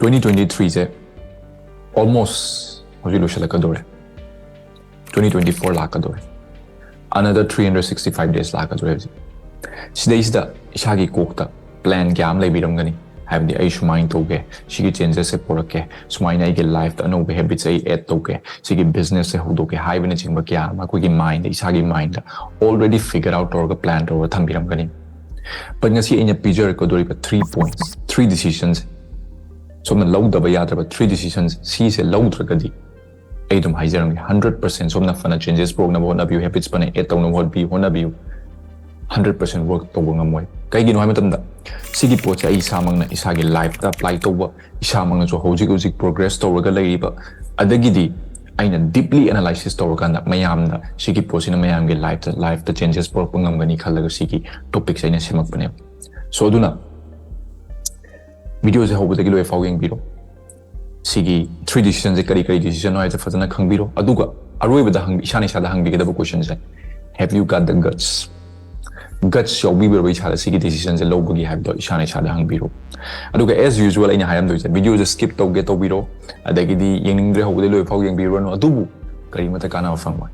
2023 se almost hoji loishalakadore 2024 lakadore another 365 days lakadore sidaisida isagi kokta plan gyam leibiramgani habdi ai sumain toge sigi changes se porake sumaina ai ge life ta no habits ai add toge sigi business se hodoke haibene chingba kya ma ko gi mind isagi mind already figure out or plan or thambiramgani but ngasi ina picture ko dori 3 points 3 decisions so na low daba yadra 3 decisions si se low dragadi ai dum haijaram 100% so na fana changes pro na bona view habits pane add to no what be hona view 100% work to ngam moi kai gi no hamatam da sigi pocha ai samang na isagi life ta apply to ba isamang na so hoji progress to ga lai ba adagi di aina deeply analysis to ga na mayam na sigi pochi na mayam ge life the changes pro ngam gani khalaga sigi topics aina semak bane so duna video se hobu dagi loi following biro sigi 3 decisions e kari decision no ai ta fazana khang biro aduga aroi ba da hang isani sa da hang bi ga da question se have you got the guts show we will reach how to see decisions a low boogie have the shine shada hang biro aduga as usual ina hayam do video just skip to get to biro adagi di yengning dre hobu loi fau yeng biro no adubu kari mata kana fangwa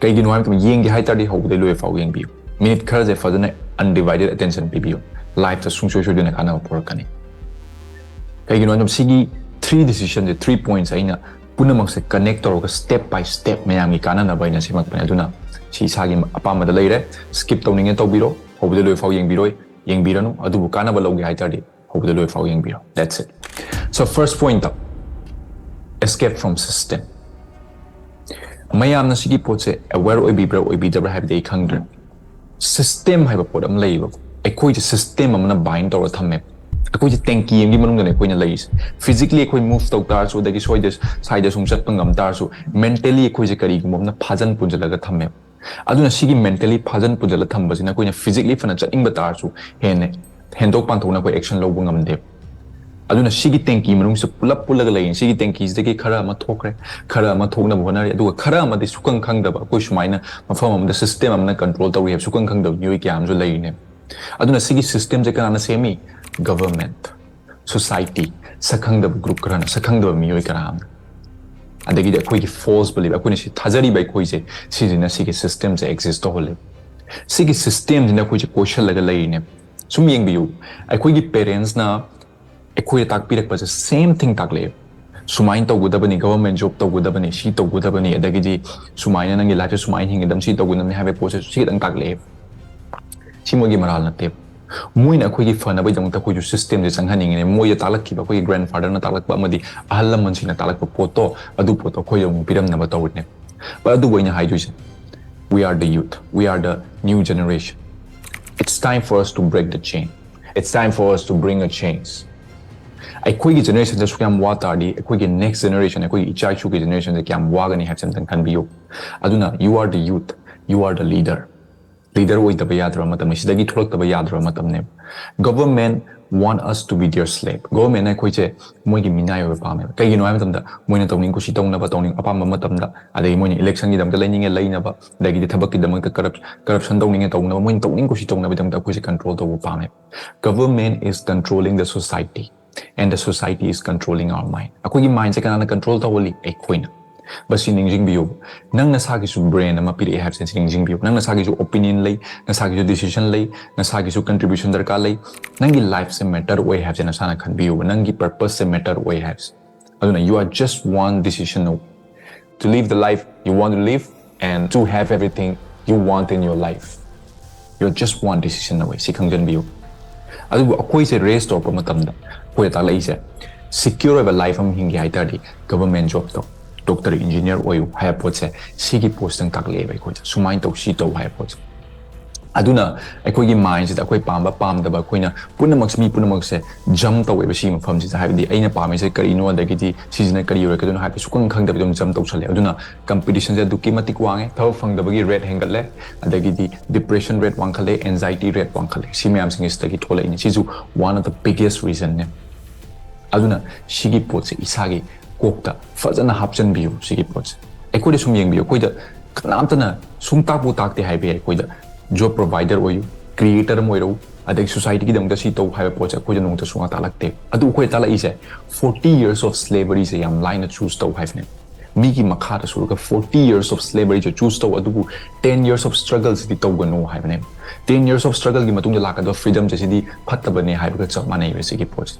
kai gi no ham yeng gi haita di hobu loi fau yeng biro minute khar je fadana undivided attention bibio life ta sung sho dina kana por kani kai gi no ham sigi 3 decisions 3 points aina punamak se connect to step by step mayam gi kana na baina simak pana duna si sagi apama da leire skip to ninge to biro hobu loi fau yeng biroi yeng birano adubu kana ba logi haita di hobu loi fau yeng biro that's it so first point up escape from system mayam na sigi pot se aware oi bi dabra have they khangdra system haiba pot am leiba ekoi je system amna bind to thamme ekoi je tanki yeng gi manung ne ekoi na leis physically ekoi move to tar so dagi soi des side sum chat pangam tar so mentally ekoi je kari gum na phajan punjalaga thamme aduna sigi mentally phajan pujala thambasina koina physically fana chating batar su hene hendok panthona ko action lobu ngamde aduna sigi tanki manung se pulap pulaga lain sigi tanki dagi khara ma thokre khara ma thokna bhona ri aduga khara ma de sukang khangdaba koi sumaina mafam amda system amna control tawi have sukang khangdab yoi kyam jo laine aduna sigi system je kana semi government society sakhangdab group kana sakhangdab miyoi kana adagi da koi false belief akoi si thajari bai koi je sijina sigi system je exist to hole sigi system jina koi je question laga lai ne sum yeng biu akoi gi parents na akoi tak pirak pa same thing tak le sumain to gudabani government job to gudabani si to gudabani adagi di sumaina nangi life sumain hingedam si to gudam have a process si dang tak le si mogi maral na te moina koi gi fana bai dang ta koi ju system je sanghaning ne moya talak ki ba koi grandfather na talak ba madi ahal man sina talak pa poto adu poto koi yong piram na ba tawne ba adu boina hai ju we are the youth we are the new generation it's time for us to break the chain it's time for us to bring a change ai koi gi generation da su kyam wa ta di koi gi next generation koi gi ichai chu gi generation da kyam wa ga ni have something kan bi yo aduna you are the youth you are the leader oi da yadra matam sidagi tholok da yadra matam ne government want us to be their slave government na koi che moi gi minai ba pame kai gi no ai matam da moina tawning ko si tong na ba tawning apam matam da adai moi election gi dam da laining laina ba dagi di thabak gi dam ka corruption tawning tong na moi tawning ko si tong na ba dam da ko si control to pame government is controlling the society and the society is controlling our mind akoi gi mind se kana control to woli ai koina basi ningjing biyo nang nasagi su brain ama piri have sense ningjing biyo nang nasagi su opinion lay nasagi su decision lay nasagi su contribution darka lay nangi life se matter way have na sana khan biyo nangi purpose se matter way have aduna you are just one decision to live the life you want to live and to have everything you want in your life you're just one decision away sikhang jan biyo adu akoi se race to pa matam da koi ta lai se secure a life am hingi haita di government job to doctor engineer oil high post sigi post ang takle bai ko sumain to si to high post aduna akoi gi mind se akoi pamba pam da ba koina punamak mi punamak se jump to we si mafam si habi di aina pam se kari no da gi di season kari yor ka dun habi sukang khang da dum jump to chale aduna competition se duki matik wange thaw phang da gi red hangle le adagi di depression rate wang khale anxiety rate wang khale si myam sing is da gi thola ini si ju one of the biggest reason ne aduna sigi pot se isagi kokta fazana hapchan biu sigi pot ekoi sum yeng biu koi da namtana sum tak bu tak te hai be koi da job provider oyu creator moiro adek society ki damda si to high poch ko je nong ta sunga talak te adu ko tala ise 40 years of slavery se yam line choose to have ne mi ki makha ta sur ka 40 years of slavery je choose to adu 10 years of struggles di to no have ne 10 years of struggle gi matung la ka do freedom je si di phatta bane have ka chap manai we se ki poch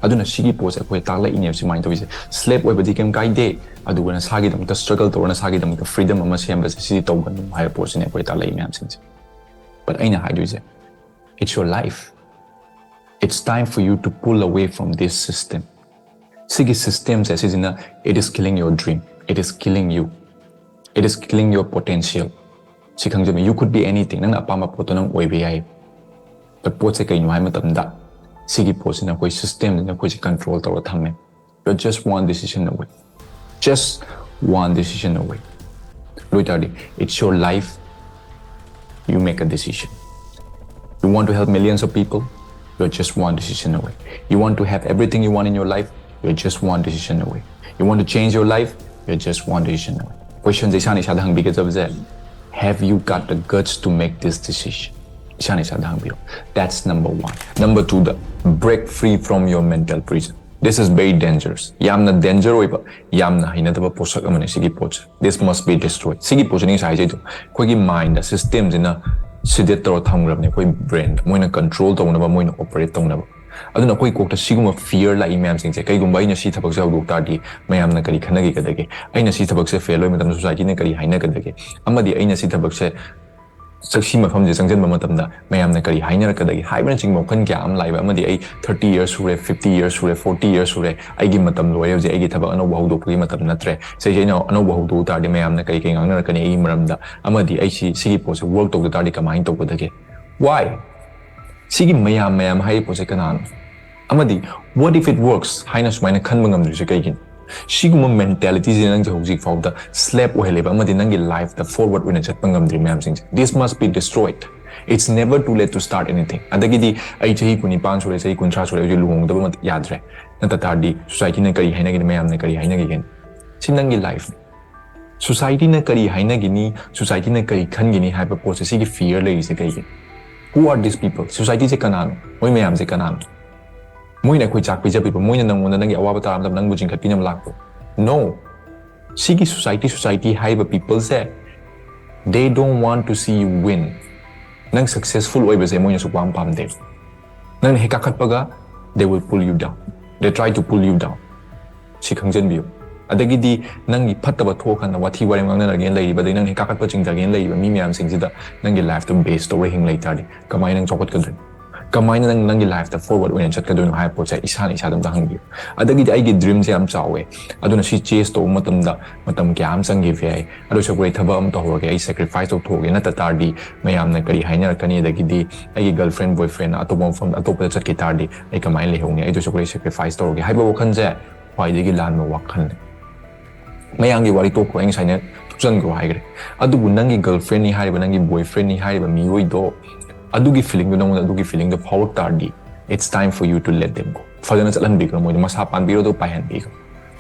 aduna sigi poch ko tala in si mind to ise slave we badi kem kai de adu na sagi dam ta struggle to na sagi dam ka freedom ama sem ba si to no high poch ne ko tala in am sin but aina ha do ise it's your life. It's time for you to pull away from this system. Sigi system says it is killing your dream. It is killing you. It is killing your potential. You could be anything. Nang apama poto nang oibiyay. But po se kayo hay matamda. Sigi po sina koi system na koi control tawa thamme. You're just one decision away. Just one decision away. It's your life. You make a decision. You want to help millions of people? You're just one decision away. You want to have everything you want in your life? You're just one decision away. You want to change your life? You're just one decision away. Question is, have you got the guts to make this decision? That's number one. Number two, break free from your mental prison. This is very dangerous. Yamna danger oiba, yamna hinataba posak amane sigi poch. This must be destroyed. Sigi poch ni sai jaido. Koi mind, the systems in a sidet tawra thamgrabne koi brain moina control tawnaba moina operate tawnaba aduna koi kokta siguma fear la imam sing se kai gumba ina si thabak jaw dok tardi mayam na kari khanagi kadage aina si thabak se fail oi matam society ne kari haina kadage amadi aina si thabak se saksi mafam je sangjan ba matam da mayam na kari haina kadage haibna ching mokhan kya am laiba amadi ai 30 years sure 50 years sure 40 years sure ai gi matam loye je ai gi thabak ano bahu dok gi matam natre se je no ano bahu do tardi mayam na kari kai ngang na kani ai maram da amadi ai si po se work tok tardi kamai tok badage why sigi mayam hai po se kanan amadi what if it works haina sumaina khanba ngam dri se kai gin siguma mentality je nang hojik faw da slap oheleba amadi nangi life the forward wina chatpa ngam dri mayam sing this must be destroyed. It's never too late to start anything. Adagi di ai chahi kuni 5 sure chahi kun 3 sure je luhong da mat yadre nata tardi society na kari haina gi mayam na kari haina gi gen sinangi life society na kari haina gi ni society na kari khan gi ni haiba process gi fear le se kai gi who are these people society se kanano moi mayam se kanano moi na koi chak pi jabi moi na nang nangi awaba taram dam nang bujing khat pinam lakpo no sigi society haiba people se they don't want to see you win nang successful oi be se moi na su pam pam de nang he ka khat paga they will pull you down they try to pull you down si khangjen biu adagi di nang gi phattaba thokan na wathi warem ngang na gen lai ba dei nang he ka khat pa ching da gen lai ba mi myam sing sida nang gi life to base to hing lai tar di kamai nang chokot ka dun kamai nang gi life the forward when chat ka dun hai po cha isa ni sa dam da hang bi adagi di ai gi dream se am chawe aduna si chase to matam kya am sang gi ve ai adu chokoi thaba am to ho ge ai sacrifice to thoge na ta tar di mayam na kari haina kani adagi di ai girlfriend boyfriend atopom from atop chat ki tar di ai kamai le hong ni ai do chokoi sacrifice to ge hai ba wakhan je khwaidagi lan ma wakhan mayangi wari to ko eng saina thukjan go haigre adubu nangi girlfriend ni haiba nangi boyfriend ni haiba mi oi do adugi feeling do nang adugi feeling do power tardi it's time for you to let them go fadana chalan bi ko moi masa pan biro do pahan bi ko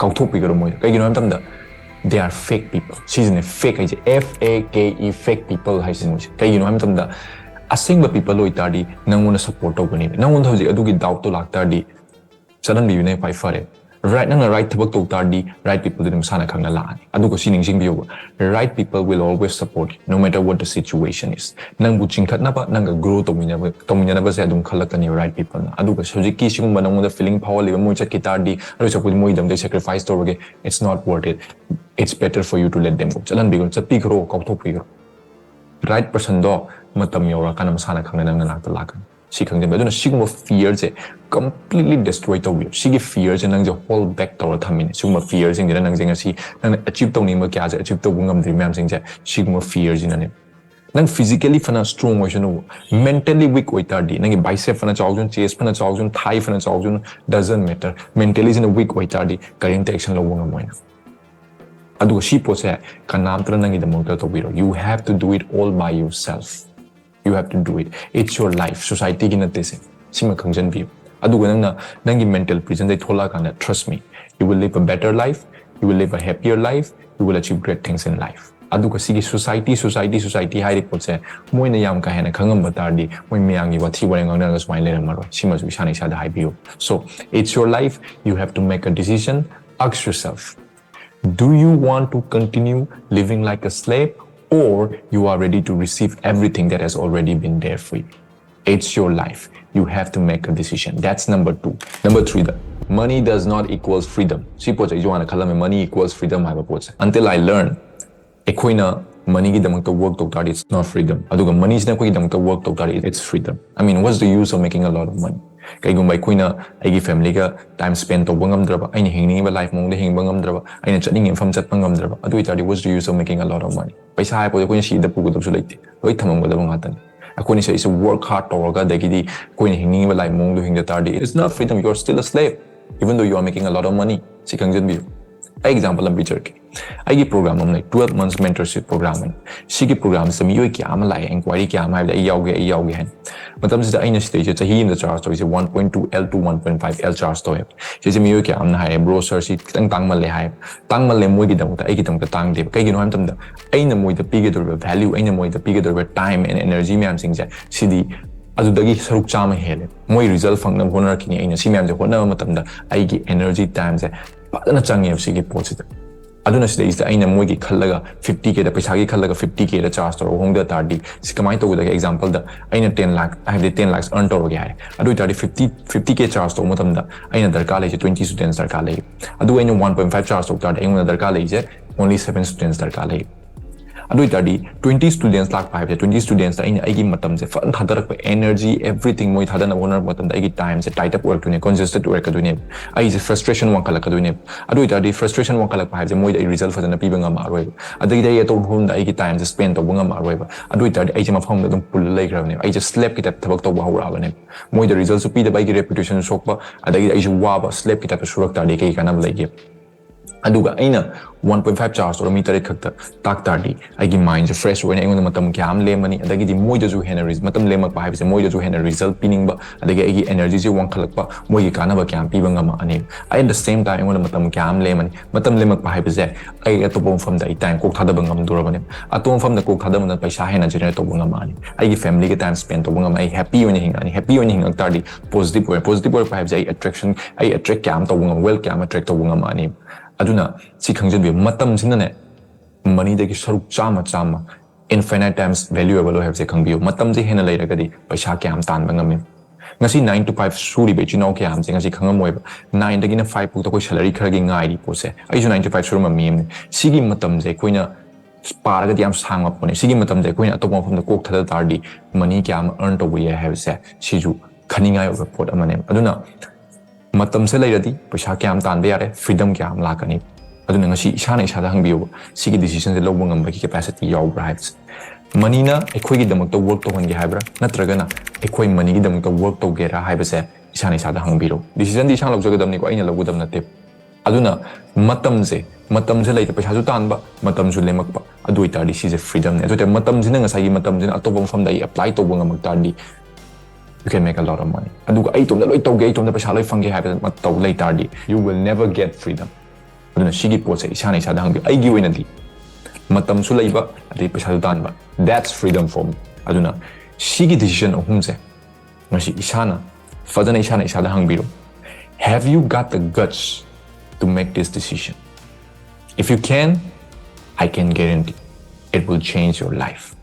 kauthok bi ko moi kai gi nam tam da they are fake people season fake ai fake fake people hai sin kai gi nam tam da asing ba people oi tardi nangona support to gani nangon hoji adugi doubt to lak tardi chalan bi ne pai fare right nang right thabak to tardi right people dum sana khangna la ani adugo sining sing biyo right people will always support you no matter what the situation is nang bu chingkhat na ba nang grow to minya na ba se adum khalakani right people na adugo sojiki sing ba nang the feeling power le moi chat ki tardi aro chapul moi dam de sacrifice to ge it's not worth it it's better for you to let them go chalan bigo chapi gro kau thok pi right person do matam yora kana masana khangna nang na ta lakan si khangde ba duna siguma fear je completely destroy to you sigi fear je nang je hold back to thamin siguma fear jing je nang jing asi nang achieve to ni ma kya je achieve to bungam dri myam jing je siguma fear jin ne nang physically fana strong oi no mentally weak oi tardi nang bicep fana chawjun chest fana chawjun thigh fana chawjun doesn't matter mentally is in a weak oi tardi current action lo bungam moina adu si po se kanam tra nang ida mo to biro you have to do it all by yourself you have to do it it's your life society gi na te se sima khangjan bi aduga nang mental prison they thola kana trust me you will live a better life you will live a happier life you will achieve great things in life aduga sigi society hai report se moina yam ka hena khangam batardi moi myangi wathi wareng ngana ga swine leram maro sima su shani sa da hai bio. So it's your life, you have to make a decision. Ask yourself, do you want to continue living like a slave, or you are ready to receive everything that has already been there for you? It's your life. You have to make a decision. That's number 2. Number 3, money does not equals freedom. See, money equals freedom. Until I learn, money work to it's not freedom. Money is work to it's freedom. I mean, what's the use of making a lot of money? Kaigumbai kuina aigi family ga time spend to bangam draba aini hingni ba life mong de hing bangam draba aina chatning infam chat bangam draba adu itadi what's the use of making a lot of money? Paisa hai po kuina si da pugu su leite loi thamam ga da ngatan akoni say is work hard to ga de gi kuina hingni ba life mong do hing da tardi. It's not freedom, you're still a slave even though you are making a lot of money. Si kangjan bi example am bichar ke aigi program am 12 months mentorship program sigi program se mi yoi kya am lai inquiry kya am ai yauge hen matam se aina stage chahi in the charge to is 1.2 L to 1.5 L charge to hai se mi yoi kya am na hai bro sir si tang mal le hai tang mal le moi gi dang ta ai gi dang ta tang de kai gi no ham tam da aina moi da pige do value aina moi da pige do time and energy me am sing ja sidi adudagi saruk chama hele moi result fangnam honor kini aina si me am je honor matam da ai gi energy time se padana changi fc ki post aduna sida is the aina moi ki khallaga 50k da paisa ki khallaga 50k da charge to hong da tardi si kamai to da example da aina 10 lakh I have the 10 lakhs earn to ge hai adu tardi 50k charge to matam da aina darka le 20 students darka le adu aina 1.5 charge to tardi aina darka le only 7 students darka le adu tardi 20 students lakh 20 students da aina aigi matam se fan thadarak energy everything moi thadana owner matam da aigi time se tight up work to ne congested work to ne ai is frustration wan kala ka do ne adu tardi frustration wan kala pa je moi da result fadana pi banga ma roi adagi da to hum da aigi time se spend to banga ma roi ba adu tardi ai je ma phang da dum pul lai gra ne ai je slap ki tap thabak to ba hura ba ne moi da result su pi da bai gi reputation sok ba adagi ai je wa ba slap ki tap surak tardi kai kana lai gi aduga aina 1.5 charge or meter khakta tak tardi agi mind je fresh when aingon matam kyam le mani adagi di moi ju heneris matam le mak pa habi se moi ju hener result pinning ba adagi agi energy je wang khalak pa moi gi kana ba kyam pi ba ngama ani at the same time aingon matam kyam le mani matam le mak pa habi se ai atopom from da time kok thada ba ngam dur ba ne atom from da kok thada man paisa hena generate to ba ngama ani agi family ge time spend to ba ngama ai happy when hing ani happy when hing tardi positive way pa habi se ai attraction ai attract kyam to ba ngam well kyam attract to ba ngama ani aduna si khangjan bi matam sin ne money de ki saruk chama infinite times valuable have se khangbiu matam je hena lai ragadi paisa kyam tan bangami ngasi 9 to 5 suri be chino kyam se ngasi khangam moi 9 de gina 5 pu to koi salary khara gi ngai ri po se ai ju 9 to 5 suru ma mem sigi matam je koina paraga diam sang up ne sigi matam je koina atop pham da kok thada tardi money kyam earn to we have se si ju khaningai report amane aduna matam se lairadi paisa kyam tan be yare freedom kyam lakani aduna ngasi isana isada hangbiu sigi decision se lobang ngam ki capacity yaw brights money na ekhoi gi damak to work to hon gi haibra natraga na ekhoi money gi damak to work to gera haiba se isana isada hangbiro decision di sang log joga damni ko aina logu dam na te aduna matam se laita paisa ju tan ba matam su lemak ba adu itadi si je freedom ne to matam jina ngasai gi matam jina atobam fam dai apply to bang ngam tardi you can make a lot of money aduga ai tom da loi tawge tom da paisa loi fange ha ba taw lai tardi you will never get freedom aduna sigi pot se isana isada hang ai gi oina di matam su lai ba adi paisa du tan ba that's freedom for me aduna sigi decision ohum se ngasi isana fadana isana isada hang biro have you got the guts to make this decision? If you can, I can guarantee it will change your life.